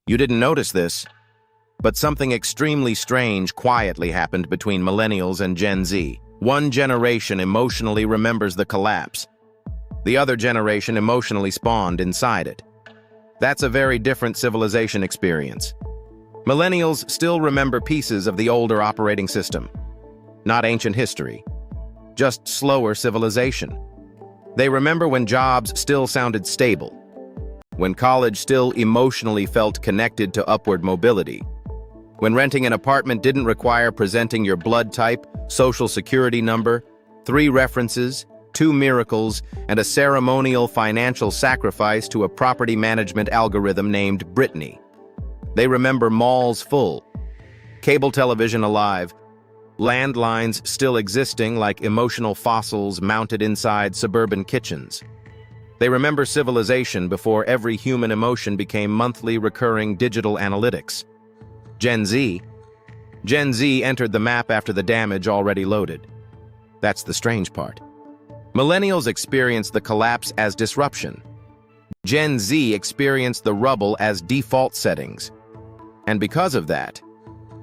You didn't notice this, but something extremely strange quietly happened between Millennials and Gen Z. One generation emotionally remembers the collapse. The other generation emotionally spawned inside it. That's a very different civilization experience. Millennials still remember pieces of the older operating system. Not ancient history, just slower civilization. They remember when jobs still sounded stable, when college still emotionally felt connected to upward mobility, when renting an apartment didn't require presenting your blood type, social security number, 3 references, 2 miracles, and a ceremonial financial sacrifice to a property management algorithm named Brittany. They remember malls full, cable television alive, landlines still existing like emotional fossils mounted inside suburban kitchens. They remember civilization before every human emotion became monthly recurring digital analytics. Gen Z entered the map after the damage already loaded. That's the strange part. Millennials experienced the collapse as disruption. Gen Z experienced the rubble as default settings. And because of that,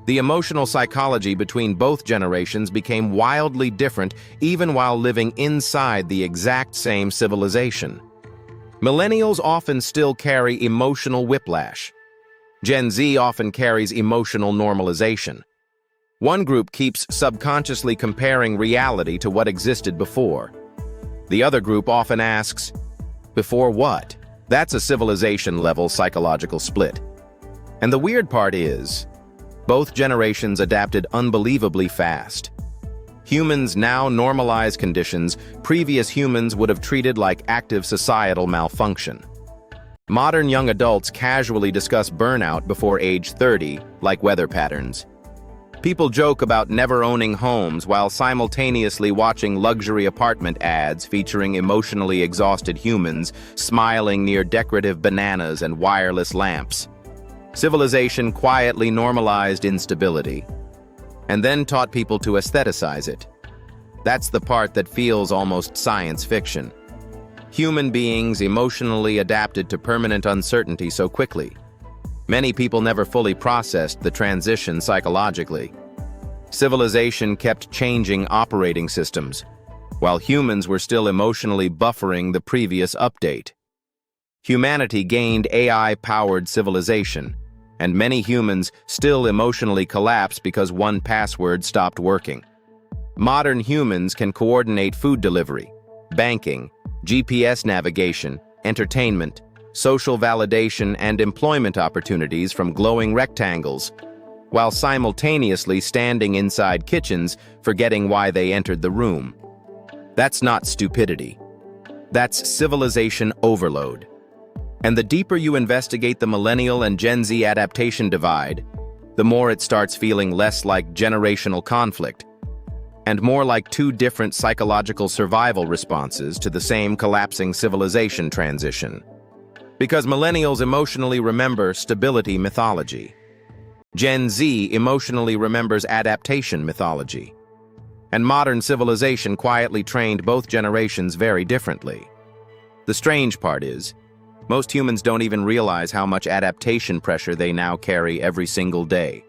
the emotional psychology between both generations became wildly different even while living inside the exact same civilization. Millennials often still carry emotional whiplash. Gen Z often carries emotional normalization. One group keeps subconsciously comparing reality to what existed before. The other group often asks, before what? That's a civilization-level psychological split. And the weird part is, both generations adapted unbelievably fast. Humans now normalize conditions previous humans would have treated like active societal malfunction. Modern young adults casually discuss burnout before age 30, like weather patterns. People joke about never owning homes while simultaneously watching luxury apartment ads featuring emotionally exhausted humans smiling near decorative bananas and wireless lamps. Civilization quietly normalized instability, and then taught people to aestheticize it. That's the part that feels almost science fiction. Human beings emotionally adapted to permanent uncertainty so quickly. Many people never fully processed the transition psychologically. Civilization kept changing operating systems, while humans were still emotionally buffering the previous update. Humanity gained AI-powered civilization, and many humans still emotionally collapse because one password stopped working. Modern humans can coordinate food delivery, banking, GPS navigation, entertainment, social validation, and employment opportunities from glowing rectangles, while simultaneously standing inside kitchens, forgetting why they entered the room. That's not stupidity. That's civilization overload. And the deeper you investigate the Millennial and Gen Z adaptation divide, the more it starts feeling less like generational conflict, and more like 2 different psychological survival responses to the same collapsing civilization transition. Because Millennials emotionally remember stability mythology. Gen Z emotionally remembers adaptation mythology. And modern civilization quietly trained both generations very differently. The strange part is, most humans don't even realize how much adaptation pressure they now carry every single day.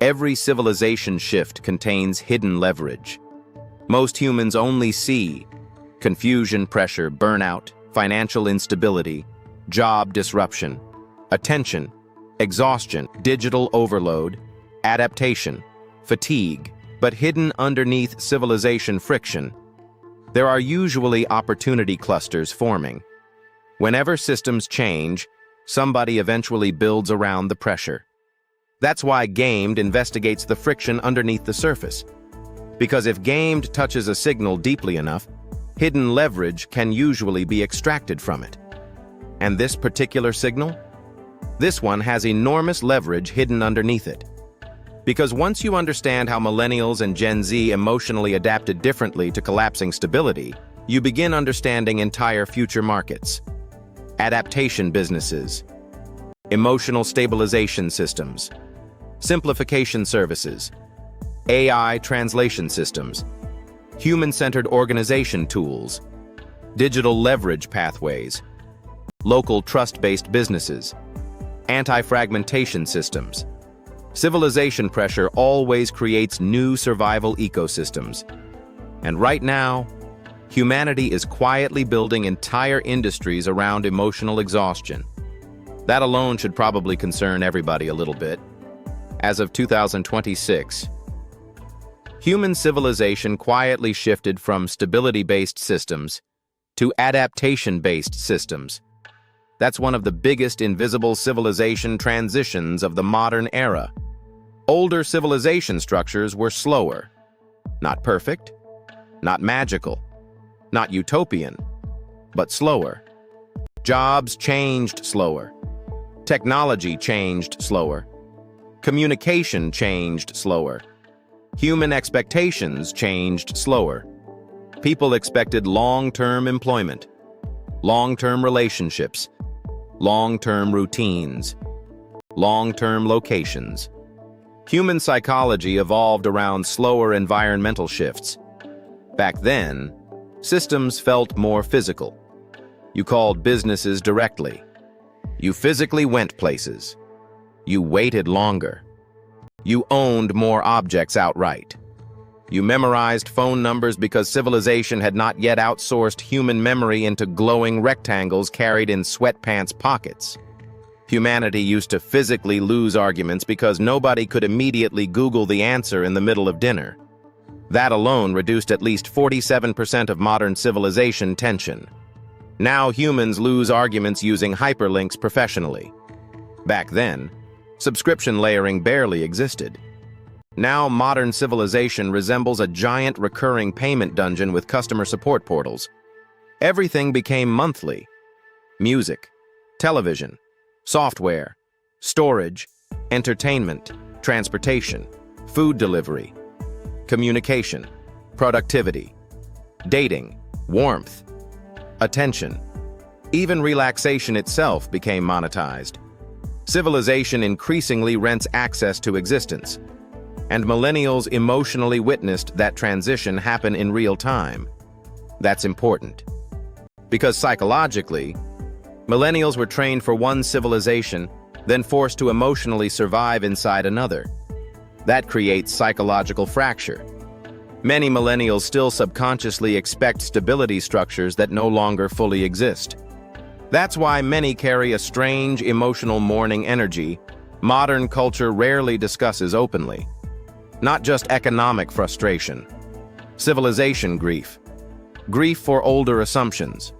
Every civilization shift contains hidden leverage. Most humans only see confusion, pressure, burnout, financial instability, job disruption, attention, exhaustion, digital overload, adaptation, fatigue. But hidden underneath civilization friction, there are usually opportunity clusters forming. Whenever systems change, somebody eventually builds around the pressure. That's why Gaimed investigates the friction underneath the surface. Because if Gaimed touches a signal deeply enough, hidden leverage can usually be extracted from it. And this particular signal? This one has enormous leverage hidden underneath it. Because once you understand how Millennials and Gen Z emotionally adapted differently to collapsing stability, you begin understanding entire future markets. Adaptation businesses, emotional stabilization systems, simplification services, AI translation systems, human-centered organization tools, digital leverage pathways, local trust-based businesses, Anti-fragmentation systems. Civilization pressure always creates new survival ecosystems. And right now, humanity is quietly building entire industries around emotional exhaustion. That alone should probably concern everybody a little bit. As of 2026, human civilization quietly shifted from stability-based systems to adaptation-based systems. That's one of the biggest invisible civilization transitions of the modern era. Older civilization structures were slower. Not perfect, not magical, not utopian, but slower. Jobs changed slower. Technology changed slower. Communication changed slower. Human expectations changed slower. People expected long-term employment, long-term relationships, long-term routines, long-term locations. Human psychology evolved around slower environmental shifts. Back then, systems felt more physical. You called businesses directly. You physically went places. You waited longer. You owned more objects outright. You memorized phone numbers because civilization had not yet outsourced human memory into glowing rectangles carried in sweatpants pockets. Humanity used to physically lose arguments because nobody could immediately Google the answer in the middle of dinner. That alone reduced at least 47% of modern civilization tension. Now humans lose arguments using hyperlinks professionally. Back then, subscription layering barely existed. Now modern civilization resembles a giant recurring payment dungeon with customer support portals. Everything became monthly. Music, television, software, storage, entertainment, transportation, food delivery, communication, productivity, dating, warmth, attention. Even relaxation itself became monetized. Civilization increasingly rents access to existence, and millennials emotionally witnessed that transition happen in real time. That's important, because psychologically, millennials were trained for one civilization, then forced to emotionally survive inside another. That creates psychological fracture. Many millennials still subconsciously expect stability structures that no longer fully exist. That's why many carry a strange emotional mourning energy modern culture rarely discusses openly. Not just economic frustration. Civilization grief. Grief for older assumptions.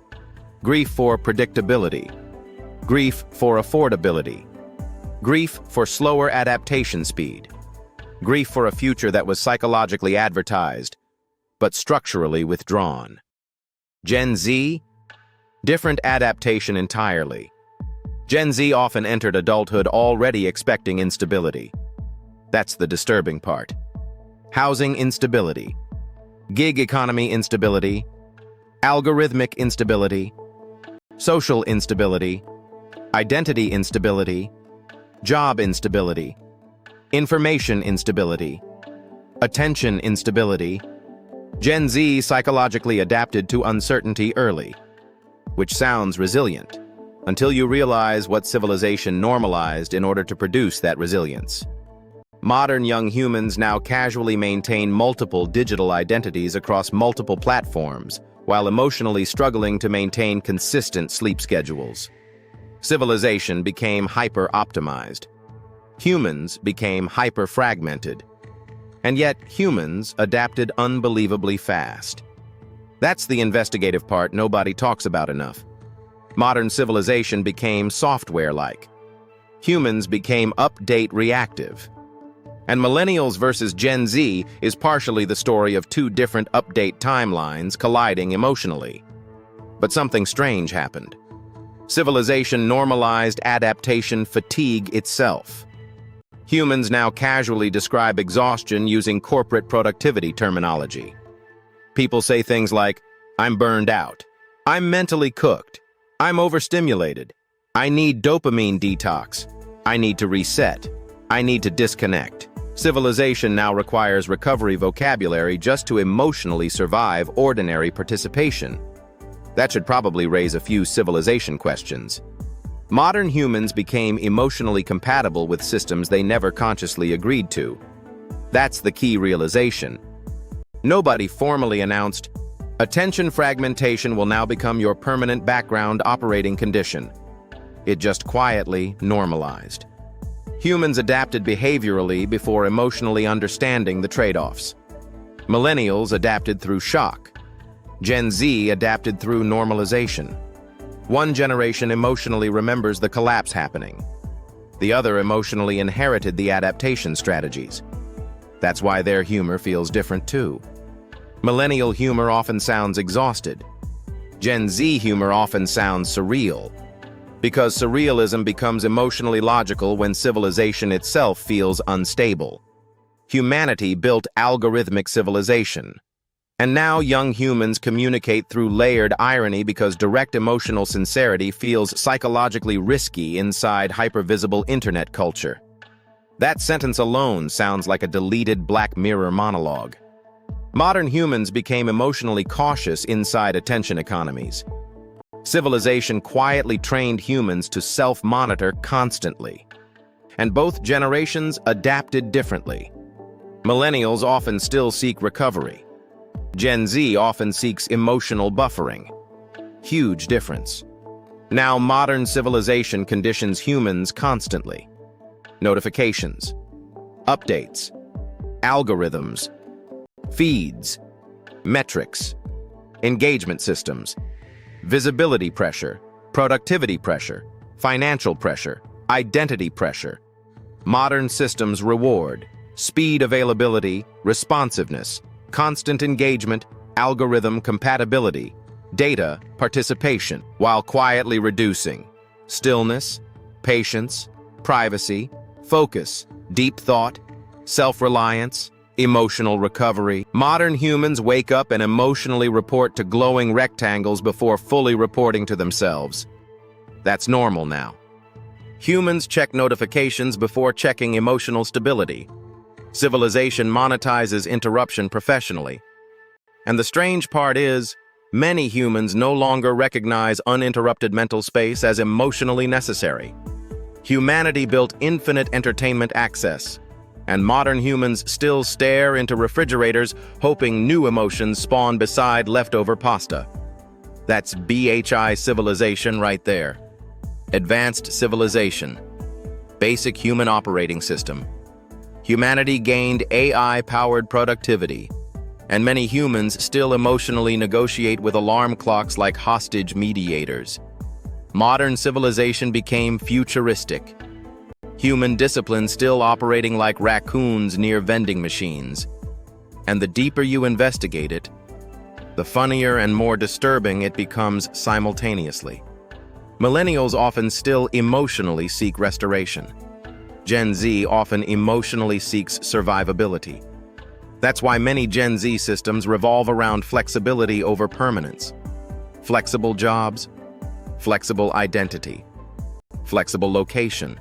Grief for predictability. Grief for affordability. Grief for slower adaptation speed. Grief for a future that was psychologically advertised, but structurally withdrawn. Gen Z? Different adaptation entirely. Gen Z often entered adulthood already expecting instability. That's the disturbing part. Housing instability. Gig economy instability. Algorithmic instability. Social instability. Identity instability. Job instability. Information instability. Attention instability. Gen Z psychologically adapted to uncertainty early, which sounds resilient, until you realize what civilization normalized in order to produce that resilience. Modern young humans now casually maintain multiple digital identities across multiple platforms, while emotionally struggling to maintain consistent sleep schedules. Civilization became hyper-optimized. Humans became hyper-fragmented. And yet, humans adapted unbelievably fast. That's the investigative part nobody talks about enough. Modern civilization became software-like. Humans became update reactive. And Millennials versus Gen Z is partially the story of two different update timelines colliding emotionally. But something strange happened. Civilization normalized adaptation fatigue itself. Humans now casually describe exhaustion using corporate productivity terminology. People say things like, "I'm burned out. I'm mentally cooked. I'm overstimulated. I need dopamine detox. I need to reset. I need to disconnect." Civilization now requires recovery vocabulary just to emotionally survive ordinary participation. That should probably raise a few civilization questions. Modern humans became emotionally compatible with systems they never consciously agreed to. That's the key realization. Nobody formally announced, "Attention fragmentation will now become your permanent background operating condition." It just quietly normalized. Humans adapted behaviorally before emotionally understanding the trade-offs. Millennials adapted through shock. Gen Z adapted through normalization. One generation emotionally remembers the collapse happening. The other emotionally inherited the adaptation strategies. That's why their humor feels different too. Millennial humor often sounds exhausted. Gen Z humor often sounds surreal. Because surrealism becomes emotionally logical when civilization itself feels unstable. Humanity built algorithmic civilization. And now young humans communicate through layered irony because direct emotional sincerity feels psychologically risky inside hypervisible internet culture. That sentence alone sounds like a deleted Black Mirror monologue. Modern humans became emotionally cautious inside attention economies. Civilization quietly trained humans to self-monitor constantly. And both generations adapted differently. Millennials often still seek recovery. Gen Z often seeks emotional buffering. Huge difference. Now modern civilization conditions humans constantly. Notifications, updates, algorithms, feeds, metrics, engagement systems, visibility pressure, productivity pressure, financial pressure, identity pressure. Modern systems reward speed, availability, responsiveness, constant engagement, algorithm compatibility, data participation, while quietly reducing stillness, patience, privacy, focus, deep thought, self-reliance, emotional recovery. Modern humans wake up and emotionally report to glowing rectangles before fully reporting to themselves. That's normal now. Humans check notifications before checking emotional stability. Civilization monetizes interruption professionally. And the strange part is, many humans no longer recognize uninterrupted mental space as emotionally necessary. Humanity built infinite entertainment access, and modern humans still stare into refrigerators hoping new emotions spawn beside leftover pasta. That's BHI civilization right there. Advanced civilization. Basic human operating system. Humanity gained AI-powered productivity, and many humans still emotionally negotiate with alarm clocks like hostage mediators. Modern civilization became futuristic. Human discipline still operating like raccoons near vending machines. And the deeper you investigate it, the funnier and more disturbing it becomes simultaneously. Millennials often still emotionally seek restoration. Gen Z often emotionally seeks survivability. That's why many Gen Z systems revolve around flexibility over permanence. Flexible jobs, flexible identity, flexible location,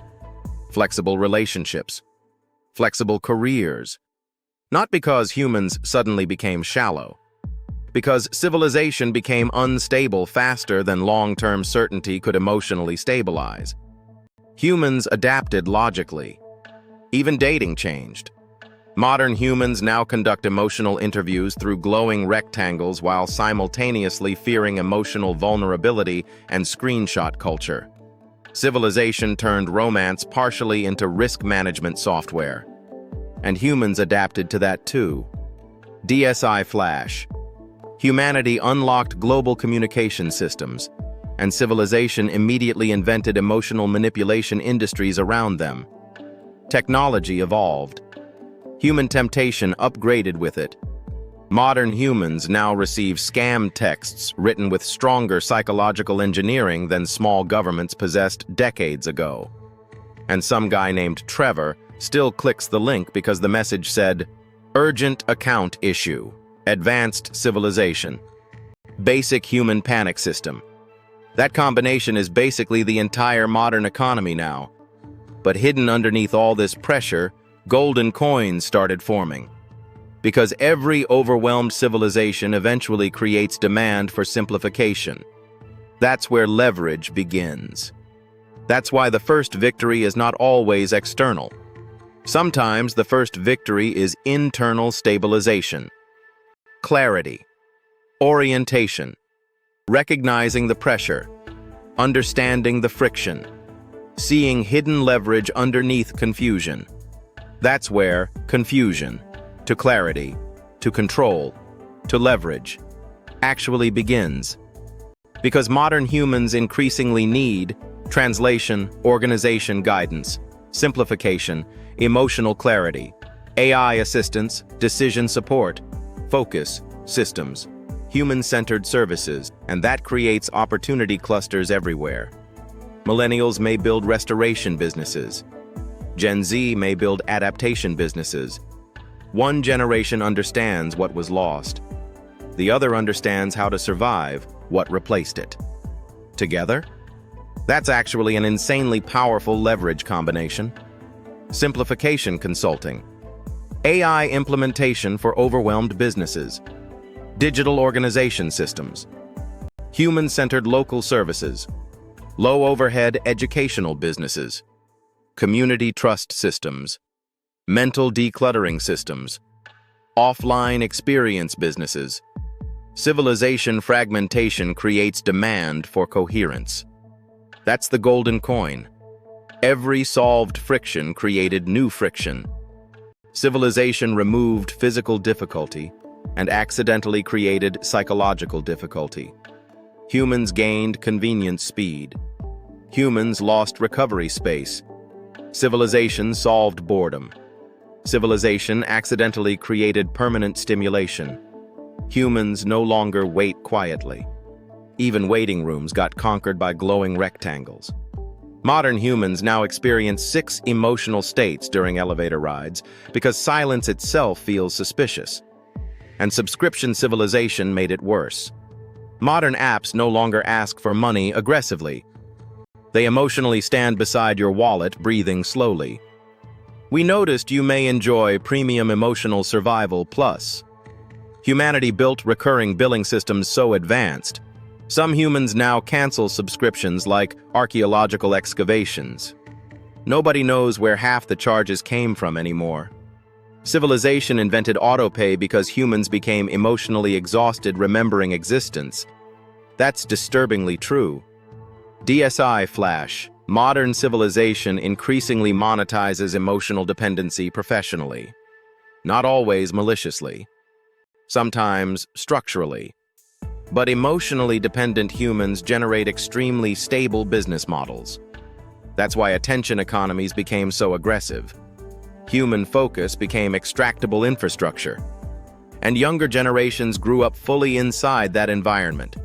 flexible relationships, flexible careers. Not because humans suddenly became shallow, because civilization became unstable faster than long-term certainty could emotionally stabilize. Humans adapted logically. Even dating changed. Modern humans now conduct emotional interviews through glowing rectangles while simultaneously fearing emotional vulnerability and screenshot culture. Civilization turned romance partially into risk management software. And humans adapted to that too. DSI flash. Humanity unlocked global communication systems, and civilization immediately invented emotional manipulation industries around them. Technology evolved. Human temptation upgraded with it. Modern humans now receive scam texts written with stronger psychological engineering than small governments possessed decades ago. And some guy named Trevor still clicks the link because the message said, "Urgent account issue, advanced civilization, basic human panic system." That combination is basically the entire modern economy now. But hidden underneath all this pressure, golden coins started forming. Because every overwhelmed civilization eventually creates demand for simplification. That's where leverage begins. That's why the first victory is not always external. Sometimes the first victory is internal stabilization, clarity, orientation, recognizing the pressure, understanding the friction, seeing hidden leverage underneath confusion. That's where confusion, to clarity, to control, to leverage, actually begins. Because modern humans increasingly need translation, organization guidance, simplification, emotional clarity, AI assistance, decision support, focus, systems, human-centered services, and that creates opportunity clusters everywhere. Millennials may build restoration businesses. Gen Z may build adaptation businesses. One generation understands what was lost. The other understands how to survive what replaced it. Together? That's actually an insanely powerful leverage combination. Simplification consulting, AI implementation for overwhelmed businesses, digital organization systems, human-centered local services, low-overhead educational businesses, community trust systems, mental decluttering systems, offline experience businesses. Civilization fragmentation creates demand for coherence. That's the golden coin. Every solved friction created new friction. Civilization removed physical difficulty and accidentally created psychological difficulty. Humans gained convenient speed. Humans lost recovery space. Civilization solved boredom. Civilization accidentally created permanent stimulation. Humans no longer wait quietly. Even waiting rooms got conquered by glowing rectangles. Modern humans now experience 6 emotional states during elevator rides because silence itself feels suspicious. And subscription civilization made it worse. Modern apps no longer ask for money aggressively. They emotionally stand beside your wallet, breathing slowly. We noticed you may enjoy Premium Emotional Survival Plus. Humanity built recurring billing systems so advanced. Some humans now cancel subscriptions like archaeological excavations. Nobody knows where half the charges came from anymore. Civilization invented autopay because humans became emotionally exhausted remembering existence. That's disturbingly true. DSI flash. Modern civilization increasingly monetizes emotional dependency professionally. Not always maliciously. Sometimes structurally. But emotionally dependent humans generate extremely stable business models. That's why attention economies became so aggressive. Human focus became extractable infrastructure. And younger generations grew up fully inside that environment.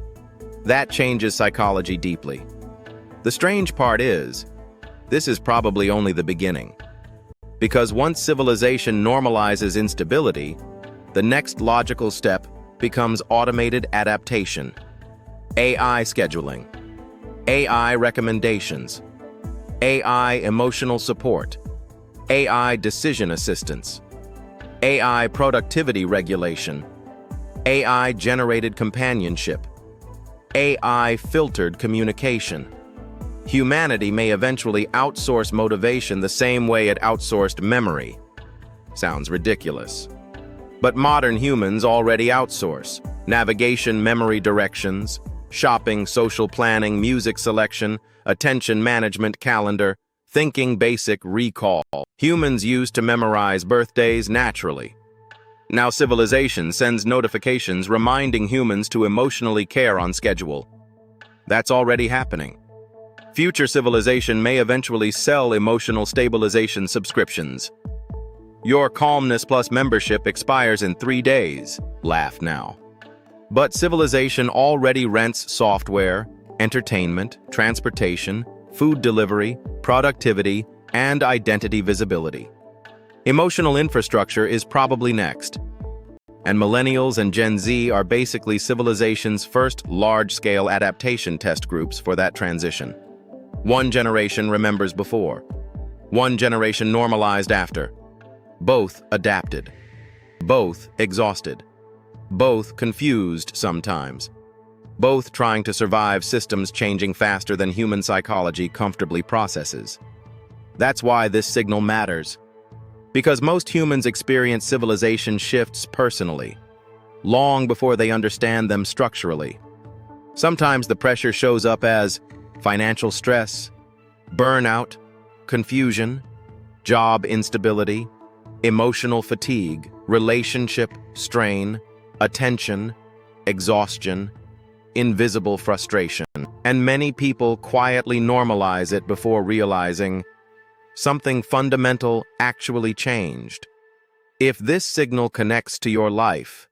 That changes psychology deeply. The strange part is, this is probably only the beginning. Because once civilization normalizes instability, the next logical step becomes automated adaptation, AI scheduling, AI recommendations, AI emotional support, AI decision assistance, AI productivity regulation, AI-generated companionship, AI-filtered communication. Humanity may eventually outsource motivation the same way it outsourced memory. Sounds ridiculous. But modern humans already outsource navigation, memory directions, shopping, social planning, music selection, attention management, calendar, thinking, basic recall. Humans used to memorize birthdays naturally. Now civilization sends notifications reminding humans to emotionally care on schedule. That's already happening. Future civilization may eventually sell emotional stabilization subscriptions. Your Calmness Plus membership expires in 3 days. Laugh now. But civilization already rents software, entertainment, transportation, food delivery, productivity, and identity visibility. Emotional infrastructure is probably next. And Millennials and Gen Z are basically civilization's first large-scale adaptation test groups for that transition. One generation remembers before. One generation normalized after. Both adapted. Both exhausted. Both confused sometimes. both trying to survive systems changing faster than human psychology comfortably processes. That's why this signal matters. Because most humans experience civilization shifts personally, long before they understand them structurally. Sometimes the pressure shows up as financial stress, burnout, confusion, job instability, emotional fatigue, relationship strain, attention, exhaustion, invisible frustration. And many people quietly normalize it before realizing something fundamental actually changed. If this signal connects to your life,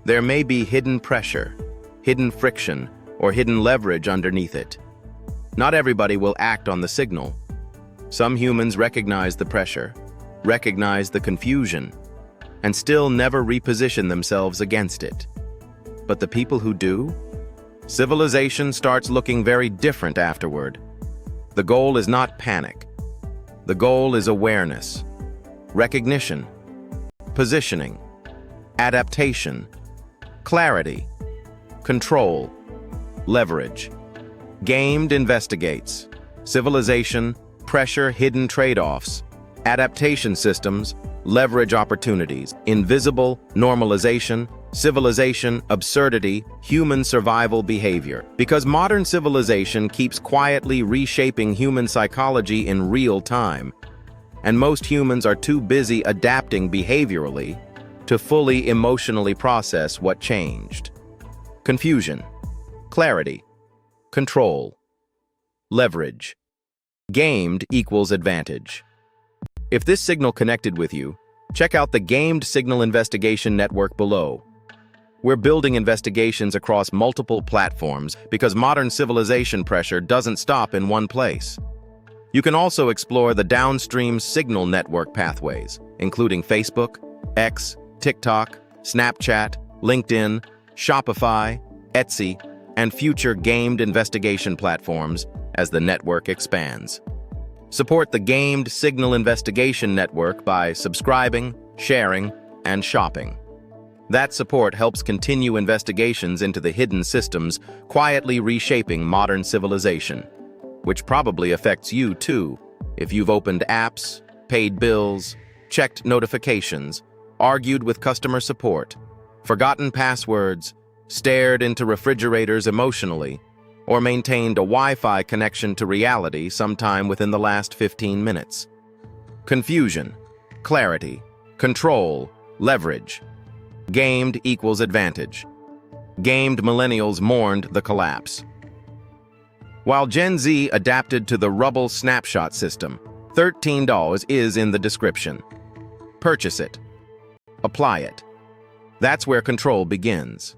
there may be hidden pressure, hidden friction, or hidden leverage underneath it. Not everybody will act on the signal. Some humans recognize the pressure, recognize the confusion, and still never reposition themselves against it. But the people who do, civilization starts looking very different afterward. The goal is not panic. The goal is awareness, recognition, positioning, adaptation, clarity, control, leverage. Gaimed investigates civilization, pressure, hidden trade-offs, adaptation systems, leverage opportunities, invisible normalization, civilization, absurdity, human survival behavior. Because modern civilization keeps quietly reshaping human psychology in real time, and most humans are too busy adapting behaviorally to fully emotionally process what changed. Confusion, clarity, control, leverage. Gaimed equals advantage. If this signal connected with you, check out the Gaimed Signal Investigation Network below. We're building investigations across multiple platforms because modern civilization pressure doesn't stop in one place. You can also explore the downstream signal network pathways, including Facebook, X, TikTok, Snapchat, LinkedIn, Shopify, Etsy, and future Gaimed investigation platforms as the network expands. Support the Gaimed Signal Investigation Network by subscribing, sharing, and shopping. That support helps continue investigations into the hidden systems quietly reshaping modern civilization, which probably affects you too, if you've opened apps, paid bills, checked notifications, argued with customer support, forgotten passwords, stared into refrigerators emotionally, or maintained a Wi-Fi connection to reality sometime within the last 15 minutes. Confusion, clarity, control, leverage. Gaimed equals advantage. Gaimed millennials mourned the collapse. While Gen Z adapted to the rubble snapshot system, $13 is in the description. Purchase it. Apply it. That's where control begins.